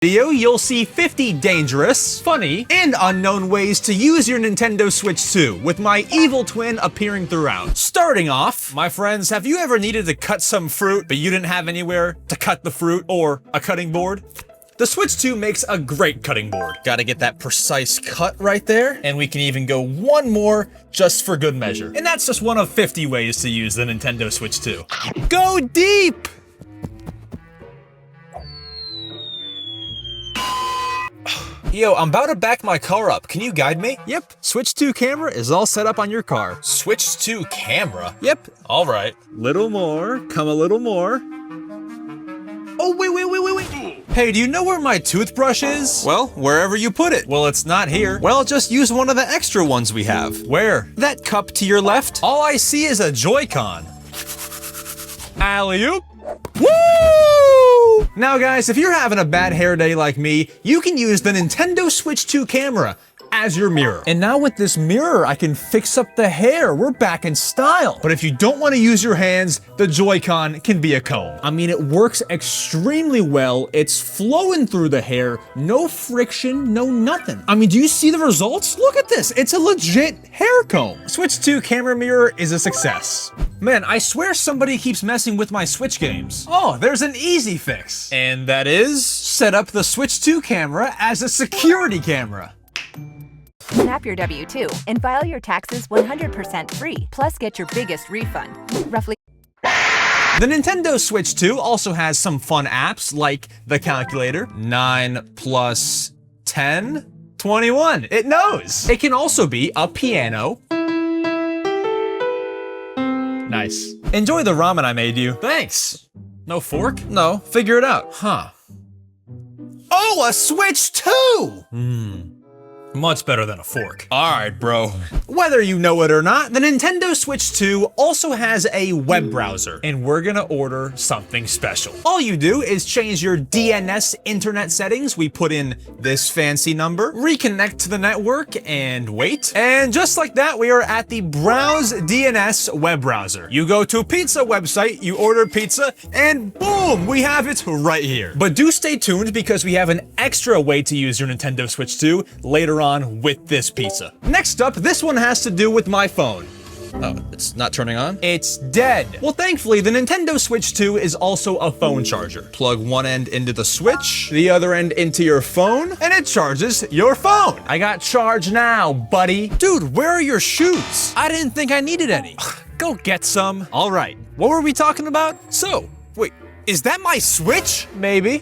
Video, you'll see 50 dangerous, funny, and unknown ways to use your Nintendo Switch 2, with my evil twin appearing throughout. Starting off, my friends, have you ever needed to cut some fruit, but you didn't have anywhere to cut the fruit, or a cutting board? The Switch 2 makes a great cutting board. Gotta get that precise cut right there, and we can even go one more just for good measure. And that's just one of 50 ways to use the Nintendo Switch 2. Go deep! Yo, I'm about to back my car up. Can you guide me? Yep. Switch 2 camera is all set up on your car. Switch 2 camera? Yep. All right. Little more. Come a little more. Oh, wait. Hey, do you know where my toothbrush is? Well, wherever you put it. Well, it's not here. Well, just use one of the extra ones we have. Where? That cup to your left. All I see is a Joy-Con. Alley-oop. Woo! Now guys, if you're having a bad hair day like me, you can use the Nintendo Switch 2 camera as your mirror. And now with this mirror, I can fix up the hair. We're back in style. But if you don't want to use your hands, the Joy-Con can be a comb. I mean, it works extremely well. It's flowing through the hair. No friction, no nothing. I mean, do you see the results? Look at this. It's a legit hair comb. Switch 2 camera mirror is a success. Man, I swear somebody keeps messing with my Switch games. Oh, there's an easy fix. And that is, set up the Switch 2 camera as a security camera. Snap your W-2 and file your taxes 100% free, plus get your biggest refund, roughly. The Nintendo Switch 2 also has some fun apps like the calculator. 9 plus 10? 21. It knows. It can also be a piano. Nice. Enjoy the ramen I made you. Thanks. No fork? No, figure it out. Huh. Oh, a Switch 2! Much better than a fork. All right, bro. Whether you know it or not, the Nintendo Switch 2 also has a web browser, and we're gonna order something special. All you do is change your DNS internet settings. We put in this fancy number, reconnect to the network, and wait. And just like that, we are at the Browse DNS web browser. You go to a pizza website, you order pizza, and boom, we have it right here. But do stay tuned because we have an extra way to use your Nintendo Switch 2 later on with this pizza. Next up, this one has to do with my phone. Oh, it's not turning on? It's dead. Well, thankfully, the Nintendo Switch 2 is also a phone charger. Plug one end into the Switch, the other end into your phone, and it charges your phone. I got charge now, buddy. Dude, where are your shoes? I didn't think I needed any. Go get some. All right, what were we talking about? So, wait, is that my Switch? Maybe.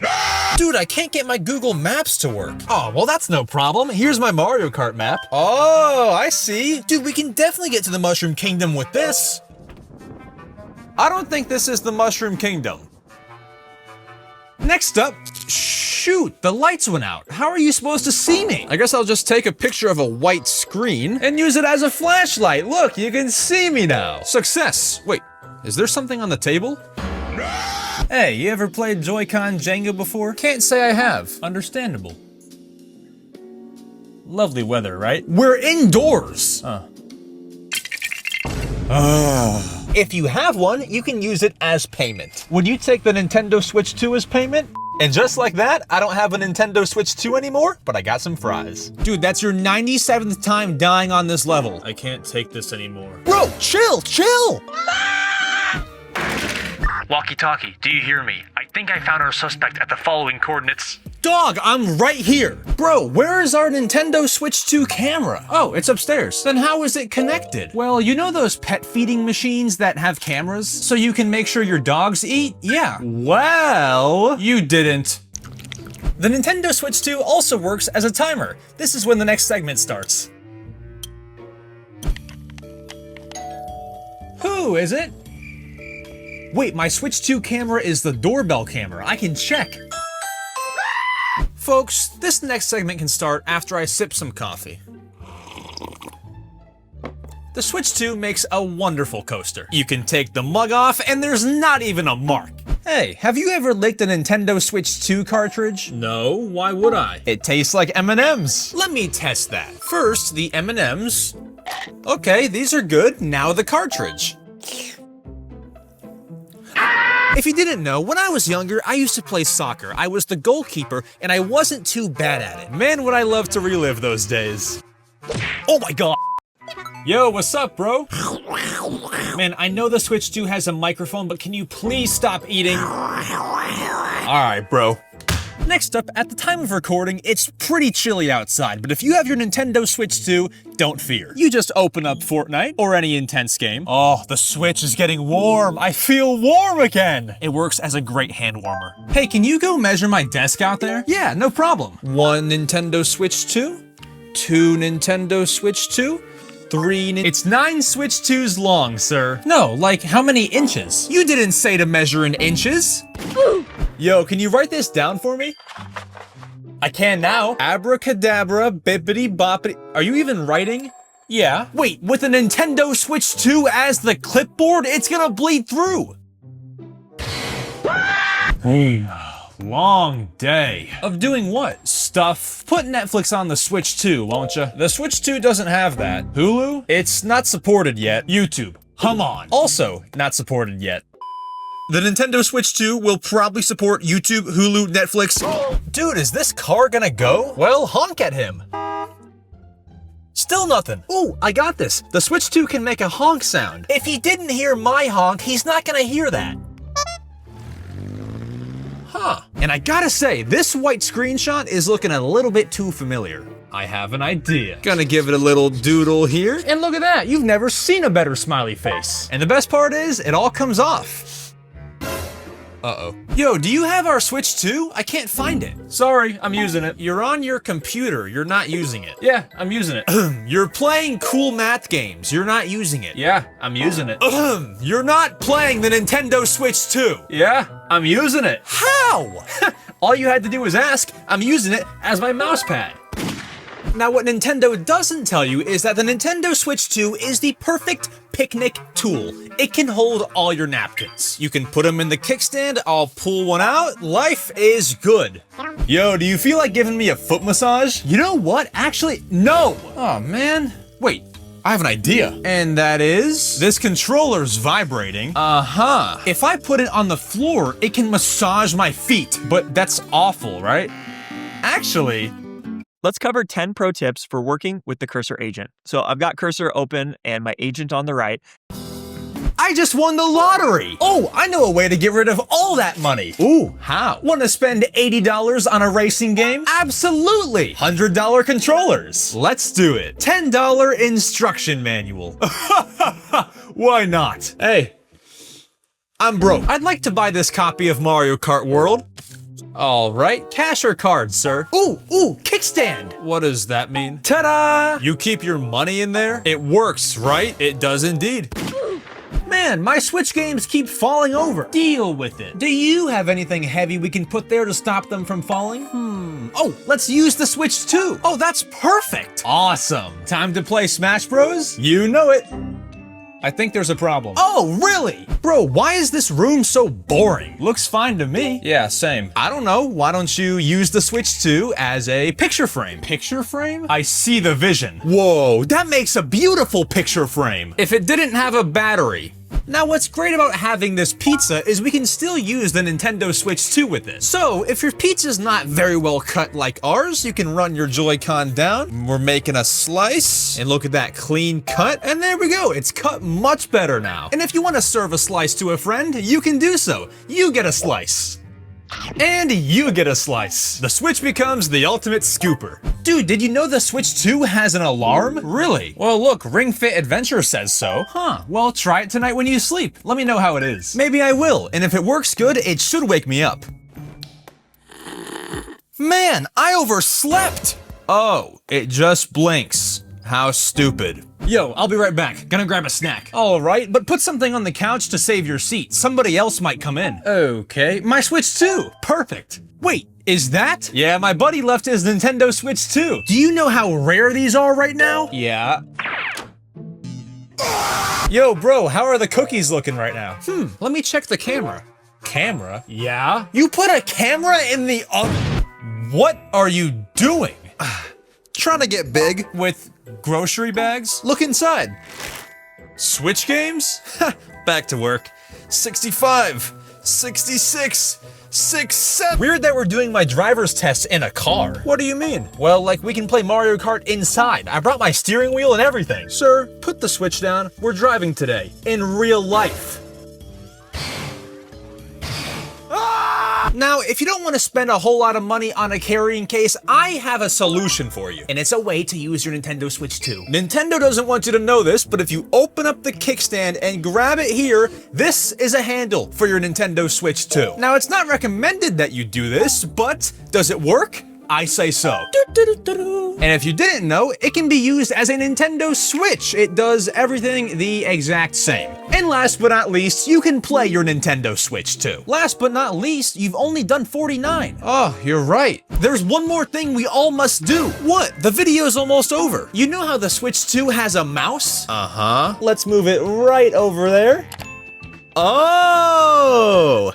Dude, I can't get my Google Maps to work. Oh, well, that's no problem. Here's my Mario Kart map. Oh, I see. Dude, we can definitely get to the Mushroom Kingdom with this. I don't think this is the Mushroom Kingdom. Next up, shoot, the lights went out. How are you supposed to see me? I guess I'll just take a picture of a white screen and use it as a flashlight. Look, you can see me now. Success. Wait, is there something on the table? Hey, you ever played Joy-Con Jenga before? Can't say I have. Understandable. Lovely weather, right? We're indoors! If you have one, you can use it as payment. Would you take the Nintendo Switch 2 as payment? And just like that, I don't have a Nintendo Switch 2 anymore, but I got some fries. Dude, that's your 97th time dying on this level. I can't take this anymore. Bro, chill! Walkie-talkie, do you hear me? I think I found our suspect at the following coordinates. Dog, I'm right here. Bro, where is our Nintendo Switch 2 camera? Oh, it's upstairs. Then how is it connected? Well, you know those pet feeding machines that have cameras? So you can make sure your dogs eat? Yeah. Well, you didn't. The Nintendo Switch 2 also works as a timer. This is when the next segment starts. Who is it? Wait, my Switch 2 camera is the doorbell camera. I can check. Folks, this next segment can start after I sip some coffee. The Switch 2 makes a wonderful coaster. You can take the mug off and there's not even a mark. Hey, have you ever licked a Nintendo Switch 2 cartridge? No, why would I? It tastes like M&Ms. Let me test that. First, the M&Ms. Okay, these are good. Now the cartridge. If you didn't know, when I was younger, I used to play soccer. I was the goalkeeper, and I wasn't too bad at it. Man, would I love to relive those days. Oh my god! Yo, what's up, bro? Man, I know the Switch 2 has a microphone, but can you please stop eating? Alright, bro. Next up, at the time of recording, it's pretty chilly outside, but if you have your Nintendo Switch 2, don't fear. You just open up Fortnite, or any intense game. Oh, the Switch is getting warm. I feel warm again. It works as a great hand warmer. Hey, can you go measure my desk out there? Yeah, no problem. 1 Nintendo Switch 2, 2 Nintendo Switch 2, 3 It's 9 Switch 2s long, sir. No, like how many inches? You didn't say to measure in inches. Yo, can you write this down for me? I can now. Abracadabra, bippity boppity. Are you even writing? Yeah. Wait, with a Nintendo Switch 2 as the clipboard, it's gonna bleed through. Long day. Of doing what? Stuff. Put Netflix on the Switch 2, won't ya? The Switch 2 doesn't have that. Hulu? It's not supported yet. YouTube. Come on. Also, not supported yet. The Nintendo Switch 2 will probably support YouTube, Hulu, Netflix. Dude, is this car gonna go? Well, honk at him. Still nothing. Ooh, I got this. The Switch 2 can make a honk sound. If he didn't hear my honk, he's not gonna hear that. Huh. And I gotta say, this white screenshot is looking a little bit too familiar. I have an idea. Gonna give it a little doodle here. And look at that, you've never seen a better smiley face. And the best part is, it all comes off. Uh-oh. Yo, do you have our Switch 2? I can't find it. Sorry, I'm using it. You're on your computer, you're not using it. Yeah, I'm using it. You're playing cool math games, you're not using it. Yeah, I'm using it. You're not playing the Nintendo Switch 2. Yeah, I'm using it. How? All you had to do was ask. I'm using it as my mouse pad. Now, what Nintendo doesn't tell you is that the Nintendo Switch 2 is the perfect picnic tool. It can hold all your napkins. You can put them in the kickstand, I'll pull one out, life is good. Yo, do you feel like giving me a foot massage? You know what? Actually, no! Oh man. Wait, I have an idea. And that is? This controller's vibrating. Uh-huh. If I put it on the floor, it can massage my feet. But that's awful, right? Actually, let's cover 10 pro tips for working with the Cursor agent. So I've got Cursor open and my agent on the right. I just won the lottery! Oh, I know a way to get rid of all that money. Ooh, how? Want to spend $80 on a racing game? Absolutely! $100 controllers. Let's do it. $10 instruction manual. Why not? Hey, I'm broke. I'd like to buy this copy of Mario Kart World. All right, cash or card, sir? Ooh, kickstand. What does that mean? Ta-da! You keep your money in there? It works, right? It does indeed. Man, my Switch games keep falling over. Deal with it. Do you have anything heavy we can put there to stop them from falling? Oh, let's use the Switch 2. Oh, that's perfect. Awesome. Time to play Smash Bros? You know it. I think there's a problem. Oh, really? Bro, why is this room so boring? Looks fine to me. Yeah, same. I don't know. Why don't you use the Switch 2 as a picture frame? Picture frame? I see the vision. Whoa, that makes a beautiful picture frame. If it didn't have a battery. Now, what's great about having this pizza is we can still use the Nintendo Switch 2 with it. So, if your pizza's not very well cut like ours, you can run your Joy-Con down. We're making a slice, and look at that clean cut, and there we go. It's cut much better now. And if you want to serve a slice to a friend, you can do so. You get a slice. And you get a slice. The Switch becomes the ultimate scooper. Dude, did you know the Switch 2 has an alarm? Really? Well, look, Ring Fit Adventure says so. Huh, well, try it tonight when you sleep. Let me know how it is. Maybe I will, and if it works good, it should wake me up. Man, I overslept! Oh, it just blinks. How stupid. Yo, I'll be right back. Gonna grab a snack. All right, but put something on the couch to save your seat. Somebody else might come in. Okay, my Switch 2. Perfect. Wait, is that? Yeah, my buddy left his Nintendo Switch 2. Do you know how rare these are right now? Yeah. Yo, bro, how are the cookies looking right now? Let me check the camera. Camera? Yeah? You put a camera in the What are you doing? Trying to get big. With grocery bags? Look inside. Switch games? Back to work. 65, 66, 67. Weird that we're doing my driver's test in a car. What do you mean? Well, like we can play Mario Kart inside. I brought my steering wheel and everything. Sir, put the Switch down. We're driving today. In real life. Now, if you don't want to spend a whole lot of money on a carrying case, I have a solution for you. And it's a way to use your Nintendo Switch 2. Nintendo doesn't want you to know this, but if you open up the kickstand and grab it here, this is a handle for your Nintendo Switch 2. Now, it's not recommended that you do this, but does it work? I say so. And if you didn't know, it can be used as a Nintendo Switch. It does everything the exact same. And last but not least, you can play your Nintendo Switch too. Last but not least, you've only done 49. Oh, you're right. There's one more thing we all must do. What? The video's almost over. You know how the Switch 2 has a mouse? Uh-huh. Let's move it right over there. Oh!